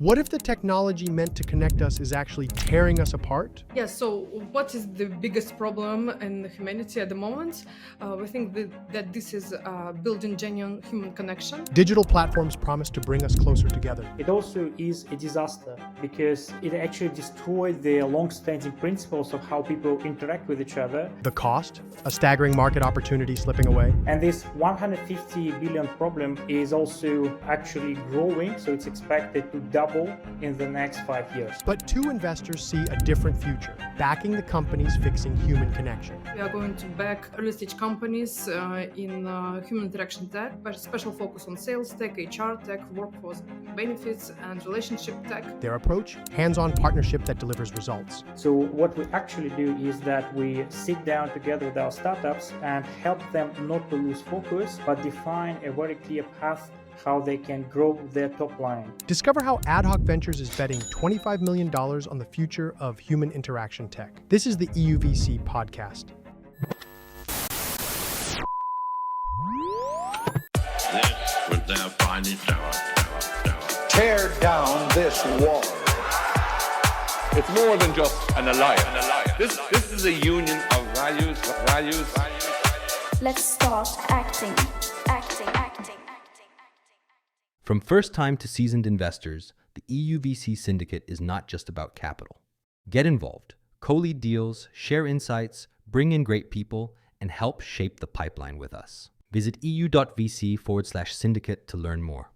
What if the technology meant to connect us is actually tearing us apart? Yeah, so what is the biggest problem in humanity at the moment? We think that this is building genuine human connection. Digital platforms promise to bring us closer together. It also is a disaster because it actually destroyed the long-standing principles of how people interact with each other. The cost? A staggering market opportunity slipping away. And this 150 billion problem is also actually growing, so it's expected to double in the next 5 years. But two investors see a different future, backing the companies fixing human connection. We are going to back early-stage companies in human interaction tech, but special focus on sales tech, HR tech, workforce benefits, and relationship tech. Their approach? Hands-on partnership that delivers results. So what we actually do is that we sit down together with our startups and help them not to lose focus, but define a very clear path how they can grow their top line. Discover how AdHoc Ventures is betting $25 million on the future of human interaction tech. This is the EUVC podcast. This was their finest hour. Tear down this wall. It's more than just an alliance. This is a union of values. Let's start acting. From first-time to seasoned investors, the EUVC syndicate is not just about capital. Get involved, co-lead deals, share insights, bring in great people, and help shape the pipeline with us. Visit eu.vc/syndicate to learn more.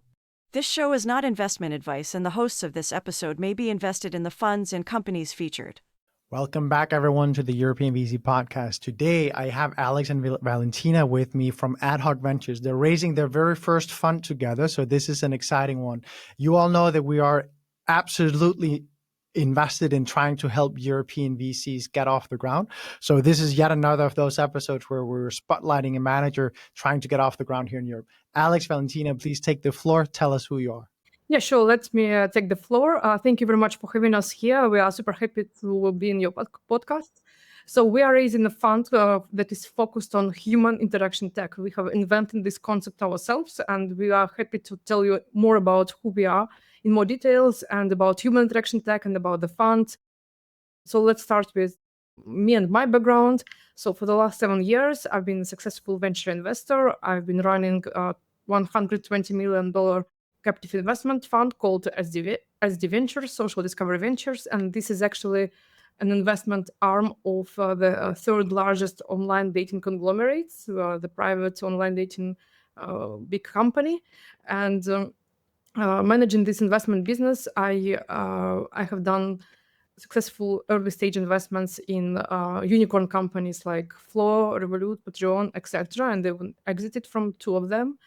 This show is not investment advice, and the hosts of this episode may be invested in the funds and companies featured. Welcome back, everyone, to the European VC podcast. Today, I have Alex and Valentina with me from AdHoc Ventures. They're raising their very first fund together, so this is an exciting one. You all know that we are absolutely invested in trying to help European VCs get off the ground. So this is yet another of those episodes where we're spotlighting a manager trying to get off the ground here in Europe. Alex, Valentina, please take the floor. Tell us who you are. Yeah, sure. Let me take the floor. Thank you very much for having us here. We are super happy to be in your podcast. So we are raising a fund that is focused on human interaction tech. We have invented this concept ourselves, and we are happy to tell you more about who we are in more details and about human interaction tech and about the fund. So let's start with me and my background. So for the last 7 years, I've been a successful venture investor. I've been running a $120 million captive investment fund called SD Ventures, Social Discovery Ventures, and this is actually an investment arm of the third largest online dating conglomerate, the private online dating big company. And managing this investment business, I have done successful early stage investments in unicorn companies like Flow, Revolut, Patreon, etc., and they've exited from 2 of them.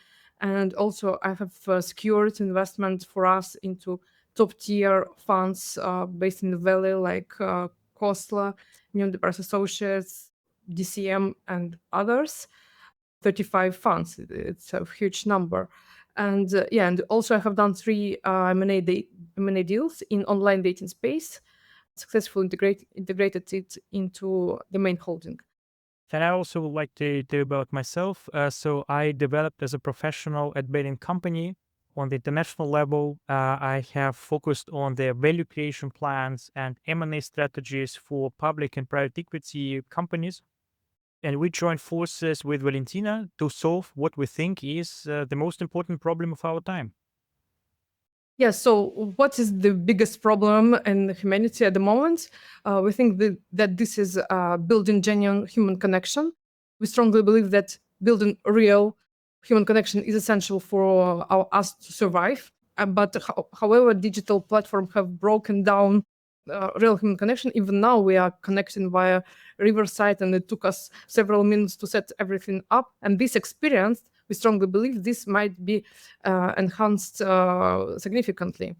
And also, I have secured investment for us into top-tier funds based in the Valley, like Khosla, New Depress Associates, DCM, and others. 35 funds. It's a huge number. And and also I have done 3 M&A deals in online dating space, successfully integrated it into the main holding. And I also would like to tell about myself. So I developed as a professional at Bain & Company on the international level. I have focused on the value creation plans and M&A strategies for public and private equity companies. And we joined forces with Valentina to solve what we think is the most important problem of our time. Yeah, so what is the biggest problem in humanity at the moment? We think that this is building genuine human connection. We strongly believe that building real human connection is essential for us to survive. However, digital platforms have broken down real human connection. Even now, we are connecting via Riverside, and it took us several minutes to set everything up. And this experience, we strongly believe this might be enhanced significantly.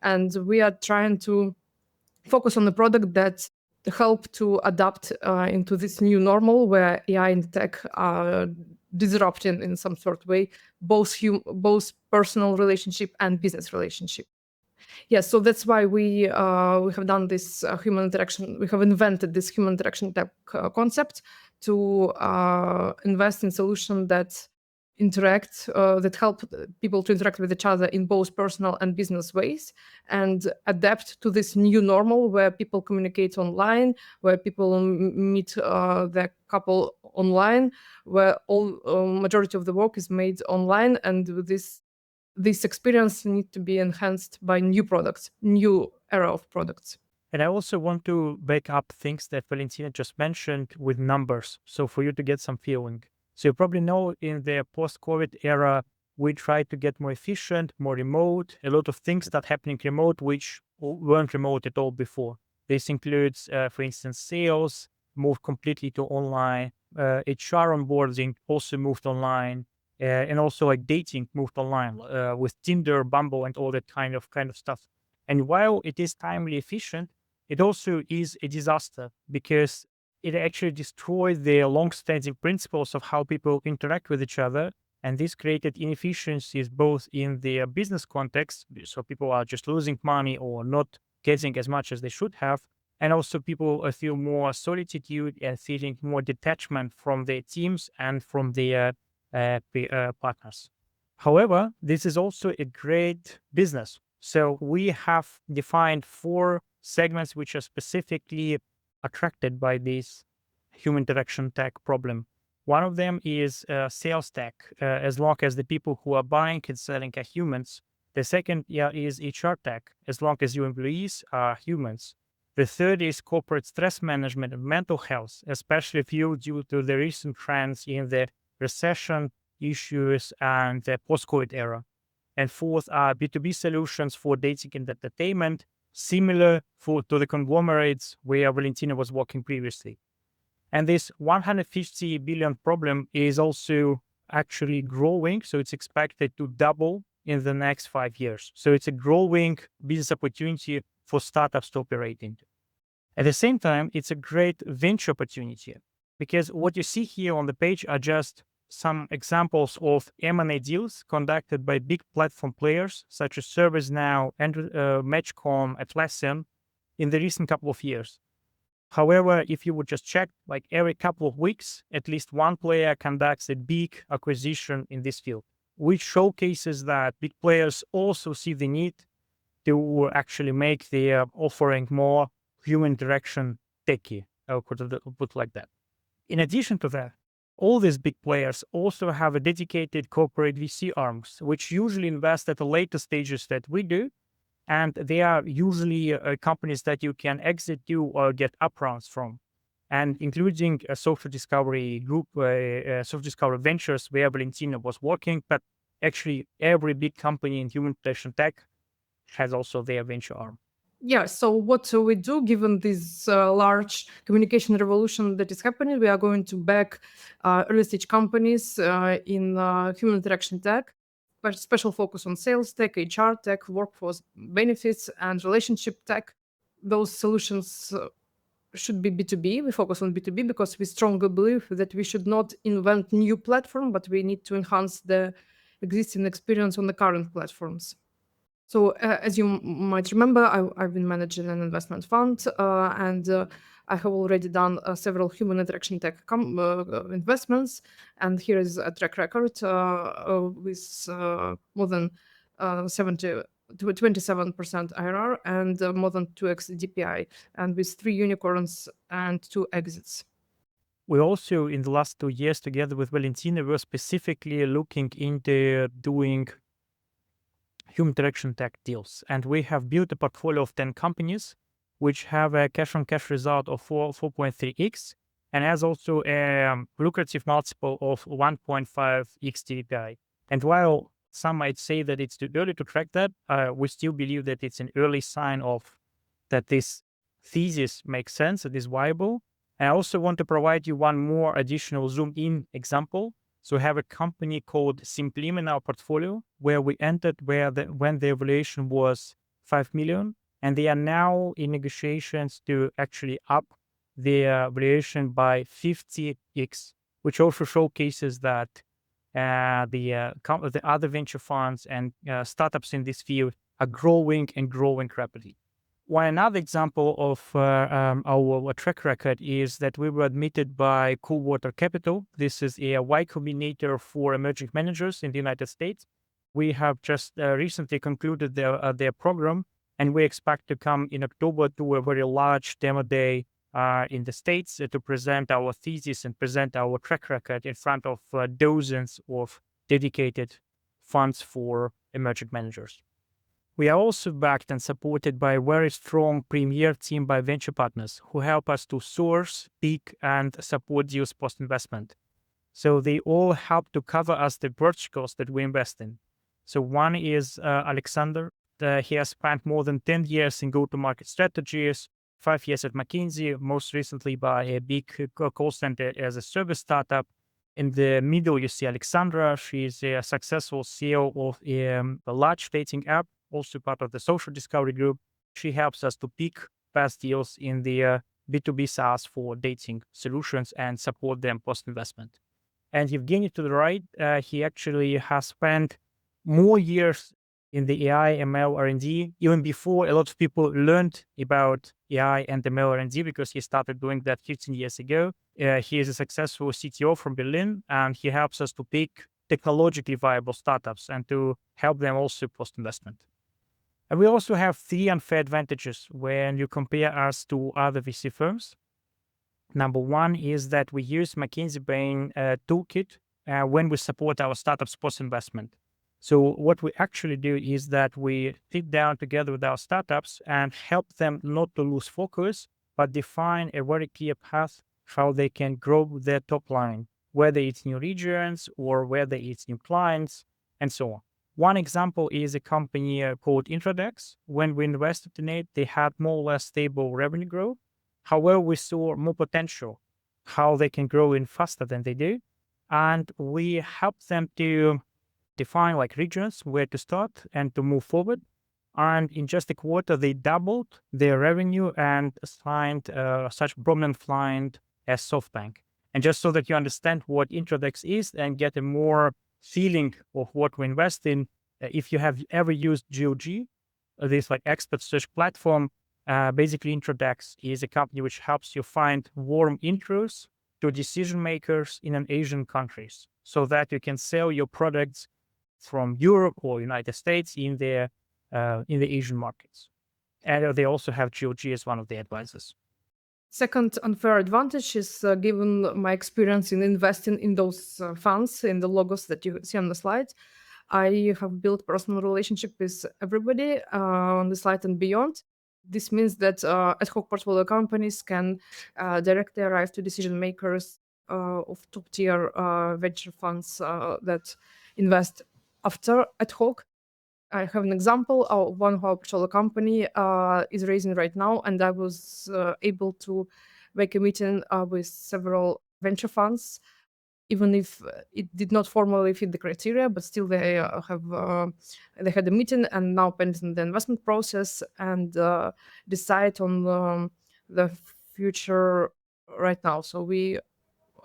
And we are trying to focus on the product that help to adapt into this new normal where AI and tech are disrupting in some sort of way, both personal relationship and business relationship. Yeah, so that's why we have done this human interaction. We have invented this human interaction tech concept to invest in solution that that help people to interact with each other in both personal and business ways and adapt to this new normal where people communicate online, where people meet their couple online, where all majority of the work is made online, and this experience needs to be enhanced by new products, new era of products. And I also want to back up things that Valentina just mentioned with numbers, so for you to get some feeling. So you probably know in the post-COVID era, we tried to get more efficient, more remote, a lot of things that happening remote, which weren't remote at all before. This includes, for instance, sales moved completely to online, HR onboarding also moved online, and also like dating moved online with Tinder, Bumble, and all that kind of stuff. And while it is timely efficient, it also is a disaster because it actually destroyed the long-standing principles of how people interact with each other. And this created inefficiencies both in the business context, so people are just losing money or not getting as much as they should have. And also people feel more solitude and feeling more detachment from their teams and from their partners. However, this is also a great business. So we have defined 4 segments which are specifically attracted by this human interaction tech problem. One of them is sales tech, as long as the people who are buying and selling are humans. The second is HR tech, as long as your employees are humans. The third is corporate stress management and mental health, especially fueled due to the recent trends in the recession issues and the post-COVID era. And fourth are B2B solutions for dating and entertainment, similar to the conglomerates where Valentina was working previously. And this 150 billion problem is also actually growing, so it's expected to double in the next 5 years. So it's a growing business opportunity for startups to operate into. At the same time, it's a great venture opportunity because what you see here on the page are just some examples of M&A deals conducted by big platform players such as ServiceNow, Match.com, Atlassian in the recent couple of years. However, if you would just check, like every couple of weeks, at least one player conducts a big acquisition in this field, which showcases that big players also see the need to actually make their offering more human interaction techy, I could put like that. In addition to that, all these big players also have a dedicated corporate VC arms, which usually invest at the later stages that we do. And they are usually companies that you can exit to or get upruns from. And including a Software Discovery Group, Software Discovery Ventures, where Valentina was working. But actually, every big company in human interaction tech has also their venture arm. Yeah, so what we do, given this large communication revolution that is happening, we are going to back early stage companies in human interaction tech, but special focus on sales tech, HR tech, workforce benefits, and relationship tech. Those solutions should be B2B. We focus on B2B because we strongly believe that we should not invent new platform, but we need to enhance the existing experience on the current platforms. So as you might remember, I've been managing an investment fund, and I have already done several human interaction tech investments. And here is a track record with more than 27% IRR and more than 2x DPI, and with 3 unicorns and 2 exits. We also, in the last 2 years, together with Valentina, were specifically looking into doing human interaction tech deals. And we have built a portfolio of 10 companies, which have a cash-on-cash result of 4.3x, and has also a lucrative multiple of 1.5x DPI. And while some might say that it's too early to track that, we still believe that it's an early sign of that this thesis makes sense, it is viable. And I also want to provide you one more additional zoom-in example. So we have a company called Simplim in our portfolio, where we entered when the valuation was 5 million, and they are now in negotiations to actually up their valuation by 50x, which also showcases that the other venture funds and startups in this field are growing and growing rapidly. One another example of our track record is that we were admitted by Coolwater Capital. This is a Y Combinator for emerging managers in the United States. We have just recently concluded their program, and we expect to come in October to a very large demo day in the States to present our thesis and present our track record in front of dozens of dedicated funds for emerging managers. We are also backed and supported by a very strong premier team by venture partners who help us to source, pick, and support deals post-investment. So they all help to cover us the verticals that we invest in. So one is Alexander. He has spent more than 10 years in go-to-market strategies, 5 years at McKinsey, most recently by a big call center as a service startup. In the middle, you see Alexandra. She's a successful CEO of a large dating app, also part of the social discovery group. She helps us to pick best deals in the B2B SaaS for dating solutions and support them post-investment. And Evgeny to the right, he actually has spent more years in the AI, ML, R&D, even before a lot of people learned about AI and ML R&D, because he started doing that 15 years ago. He is a successful CTO from Berlin, and he helps us to pick technologically viable startups and to help them also post-investment. And we also have 3 unfair advantages when you compare us to other VC firms. Number one is that we use McKinsey Bain toolkit when we support our startups post-investment. So what we actually do is that we sit down together with our startups and help them not to lose focus, but define a very clear path how they can grow their top line, whether it's new regions or whether it's new clients, and so on. One example is a company called Intradex. When we invested in it, they had more or less stable revenue growth. However, we saw more potential, how they can grow in faster than they do. And we helped them to define like regions where to start and to move forward. And in just a quarter, they doubled their revenue and signed such prominent client as SoftBank. And just so that you understand what Intradex is and get a more feeling of what we invest in, if you have ever used GOG, this like expert search platform, basically Intradex is a company which helps you find warm intros to decision makers in Asian countries, so that you can sell your products from Europe or United States in the Asian markets. And they also have GOG as one of the advisors. Second unfair advantage is given my experience in investing in those funds, in the logos that you see on the slide. I have built personal relationship with everybody on the slide and beyond. This means that AdHoc portfolio companies can directly arrive to decision makers of top-tier venture funds that invest after AdHoc. I have an example of one of our portfolio company is raising right now, and I was able to make a meeting with several venture funds, even if it did not formally fit the criteria, but still they had a meeting and now pending the investment process and decide on the future right now. So we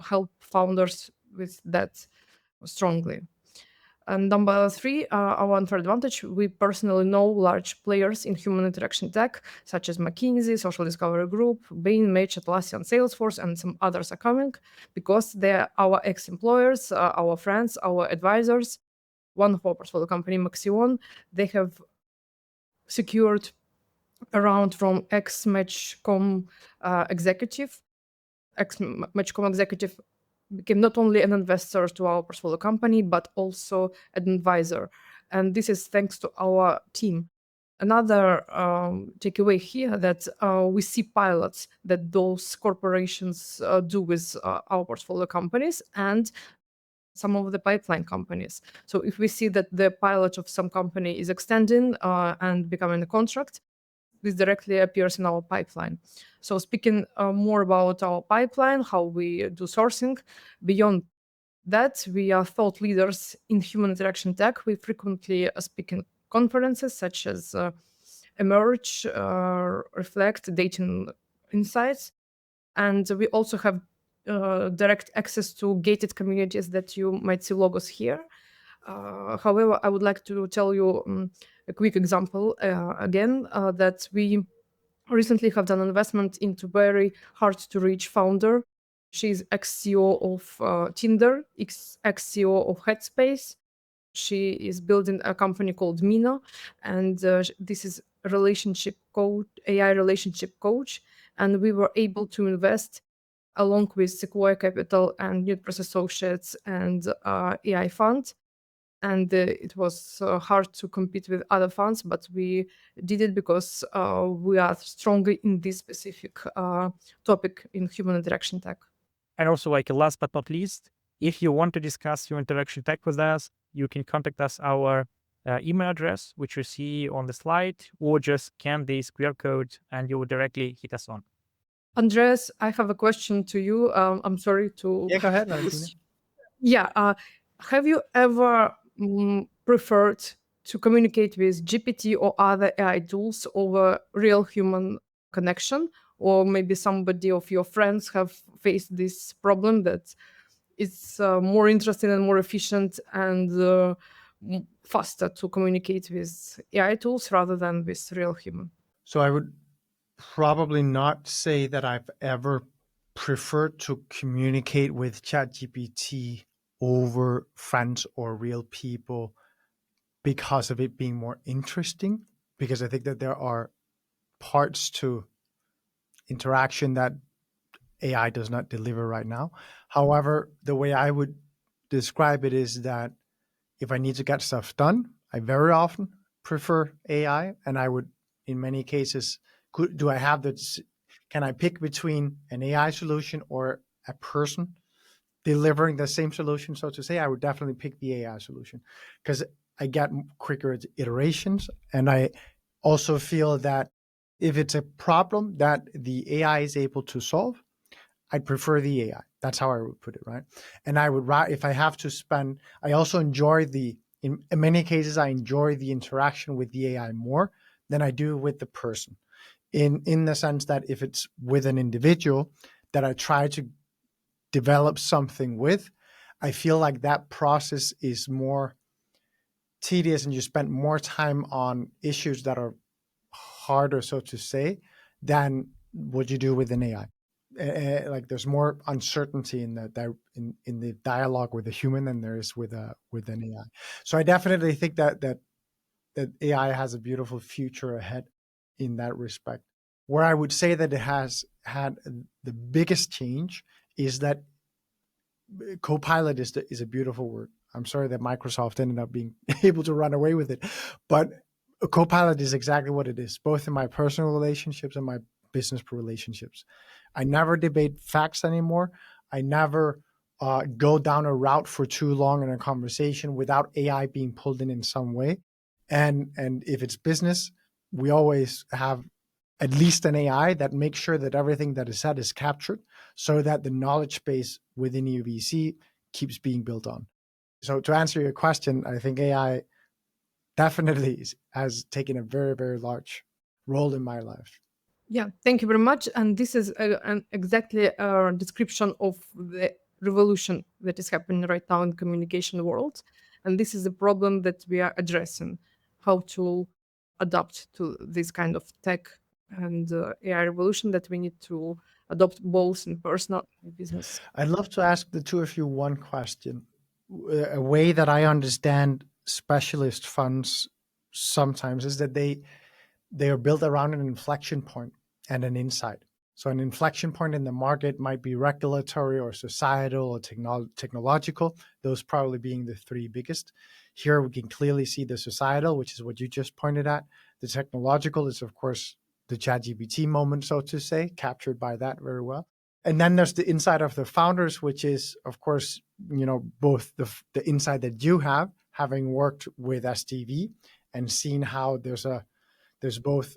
help founders with that strongly. And number 3, our unfair advantage, we personally know large players in human interaction tech, such as McKinsey, Social Discovery Group, Bain, Match, Atlassian, Salesforce, and some others are coming because they're our ex-employers, our friends, our advisors. One of our portfolio company, Maxion, they have secured around from ex-Matchcom executive. Ex-Matchcom executive became not only an investor to our portfolio company, but also an advisor. And this is thanks to our team. Another takeaway here that we see pilots that those corporations do with our portfolio companies and some of the pipeline companies. So if we see that the pilot of some company is extending and becoming a contract, this directly appears in our pipeline. So speaking more about our pipeline, how we do sourcing, beyond that, we are thought leaders in human interaction tech. We frequently speak in conferences such as Emerge, Reflect, Dating Insights. And we also have direct access to gated communities that you might see logos here. However, I would like to tell you a quick example again that we recently have done investment into very hard to reach founder. She's ex-CEO of Tinder, ex-CEO of Headspace. She is building a company called Mina, and this is a relationship coach, AI relationship coach. And we were able to invest along with Sequoia Capital and Newpress Associates and AI Fund. And it was hard to compete with other funds, but we did it because we are stronger in this specific topic in human interaction tech. And also, like last but not least, if you want to discuss your interaction tech with us, you can contact us our email address, which you see on the slide, or just scan this QR code and you will directly hit us on. Andreas, I have a question to you. I'm sorry to... Yeah, go ahead, Valentina. Yeah. Have you ever preferred to communicate with GPT or other AI tools over real human connection? Or maybe somebody of your friends have faced this problem that it's more interesting and more efficient and faster to communicate with AI tools rather than with real human? So I would probably not say that I've ever preferred to communicate with ChatGPT over friends or real people because of it being more interesting, because I think that there are parts to interaction that AI does not deliver right now. However, the way I would describe it is that if I need to get stuff done, I very often prefer AI, and I would, in many cases, can I pick between an AI solution or a person delivering the same solution, so to say? I would definitely pick the AI solution because I get quicker iterations. And I also feel that if it's a problem that the AI is able to solve, I'd prefer the AI. That's how I would put it, right? And I would, if I have to spend, I also enjoy in many cases, I enjoy the interaction with the AI more than I do with the person. In the sense that if it's with an individual that I try to develop something with, I feel like that process is more tedious and you spend more time on issues that are harder, so to say, than what you do with an AI. Like there's more uncertainty in the dialogue with a human than there is with an AI. So I definitely think that AI has a beautiful future ahead in that respect. Where I would say that it has had the biggest change is that Copilot is a beautiful word. I'm sorry that Microsoft ended up being able to run away with it, but Copilot is exactly what it is, both in my personal relationships and my business relationships. I never debate facts anymore. I never go down a route for too long in a conversation without AI being pulled in some way. And if it's business, we always have at least an AI that makes sure that everything that is said is captured so that the knowledge base within EUVC keeps being built on. So to answer your question, I think AI definitely has taken a very, very large role in my life. Yeah, thank you very much. And this is exactly a description of the revolution that is happening right now in the communication world. And this is the problem that we are addressing, how to adapt to this kind of tech and AI revolution that we need to adopt both in personal and business. I'd love to ask the two of you one question. A way that I understand specialist funds sometimes is that they are built around an inflection point and an insight. So an inflection point in the market might be regulatory or societal or technological, those probably being the three biggest. Here we can clearly see the societal, which is what you just pointed at. The technological is, of course, the ChatGPT moment, so to say, captured by that very well. And then there's the insight of the founders, which is, of course, both the insight that you have, having worked with STV and seen how there's both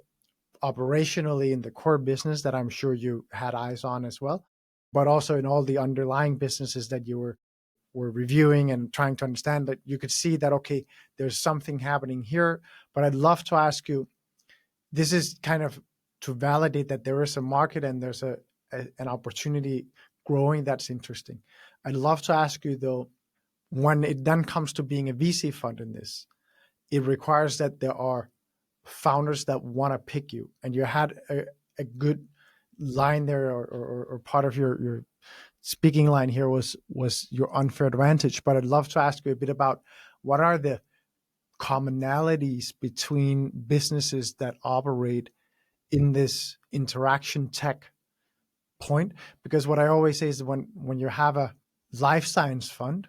operationally in the core business that I'm sure you had eyes on as well, but also in all the underlying businesses that you were reviewing and trying to understand, that you could see that, okay, there's something happening here. But I'd love to ask you, this is kind of to validate that there is a market and there's an opportunity growing that's interesting. I'd love to ask you, though, when it then comes to being a VC fund in this, it requires that there are founders that want to pick you, and you had a good line there, or part of your speaking line here was your unfair advantage. But I'd love to ask you a bit about what are the commonalities between businesses that operate in this interaction tech point, because what I always say is when you have a life science fund,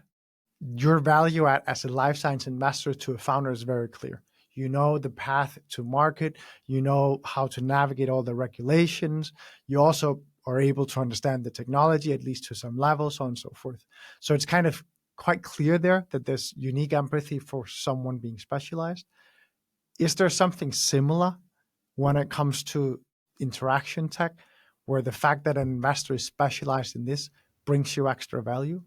your value add as a life science investor to a founder is very clear. You know the path to market, you know how to navigate all the regulations, you also are able to understand the technology, at least to some level, so on and so forth. So it's kind of quite clear there that there's unique empathy for someone being specialized. Is there something similar when it comes to interaction tech, where the fact that an investor is specialized in this brings you extra value?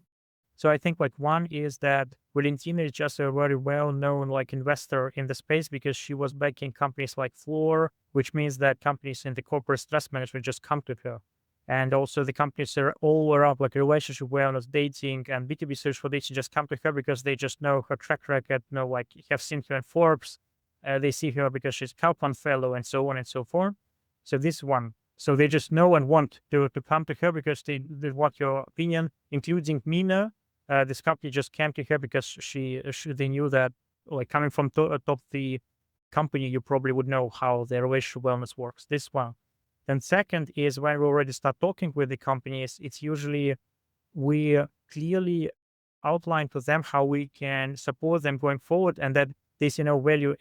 So I think like one is that Valentina is just a very well-known like investor in the space because she was backing companies like Floor, which means that companies in the corporate stress management just come to her. And also the companies are all around like relationship wellness, dating, and B2B search for dating just come to her because they just know her track record, like have seen her in Forbes. They see her because she's Kaufman Fellow and so on and so forth. So this one. So they just know and want to come to her because they want your opinion, including Mina. This company just came to her because they knew that, like, coming from top the company, you probably would know how their relationship wellness works. This one. Then second is when we already start talking with the companies, it's usually we clearly outline to them how we can support them going forward, and that this value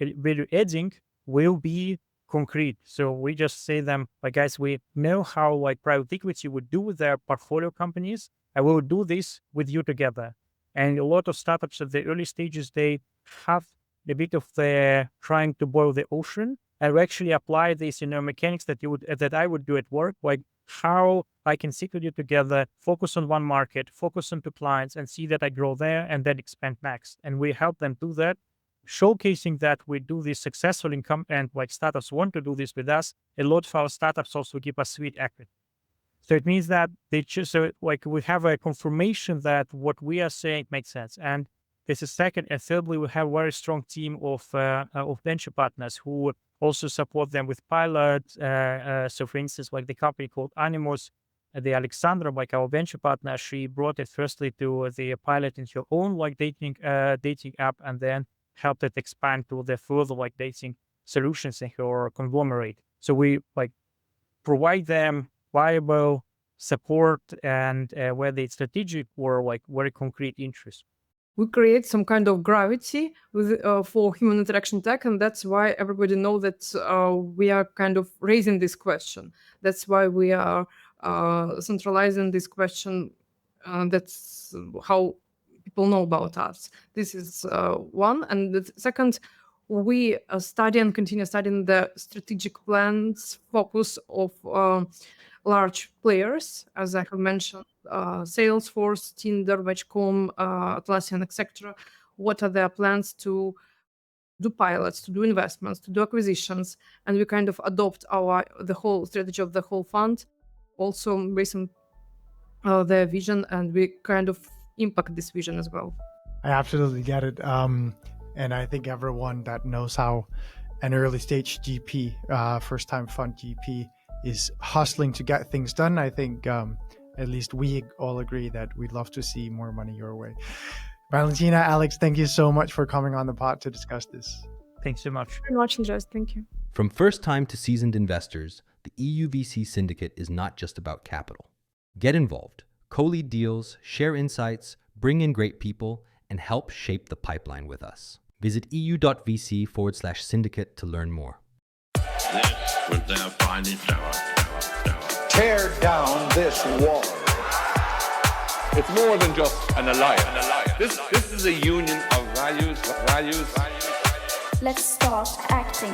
adding will be concrete. So we just say them, like, guys, we know how like private equity would do with their portfolio companies. I will do this with you together. And a lot of startups at the early stages, they have a bit of the trying to boil the ocean and actually apply these, mechanics that I would do at work, like how I can sit with you together, focus on one market, focus on two clients, and see that I grow there and then expand next. And we help them do that, showcasing that we do this successfully, and like startups want to do this with us. A lot of our startups also give us sweet equity. So it means that we have a confirmation that what we are saying makes sense. And this is second. And thirdly, we have a very strong team of venture partners who also support them with pilots. So for instance, like the company called Animus, the Alexandra, like our venture partner, she brought it firstly to the pilot in her own like dating app, and then helped it expand to the further like dating solutions in her conglomerate. So we like provide them viable support and whether it's strategic or like very concrete interest. We create some kind of gravity with for human interaction tech, and that's why everybody knows that we are kind of raising this question. That's why we are centralizing this question. That's how people know about us. This is one. And the second, we study and continue studying the strategic plans focus of large players, as I have mentioned, Salesforce, Tinder, Match.com, Atlassian, etc. What are their plans to do pilots, to do investments, to do acquisitions, and we kind of adopt the whole strategy of the whole fund, also based on their vision, and we kind of impact this vision as well. I absolutely get it. And I think everyone that knows how an early stage GP, first time fund GP, is hustling to get things done, I think at least we all agree that we'd love to see more money your way. Valentina, Alex, thank you so much for coming on the pod to discuss this. Thanks so much. Very much, Andreas. Thank you. From first time to seasoned investors, the EUVC syndicate is not just about capital. Get involved, co-lead deals, share insights, bring in great people, and help shape the pipeline with us. Visit eu.vc/syndicate to learn more. This was their finest hour. Tear down this wall. It's more than just an alliance. This is a union of values. Let's start acting.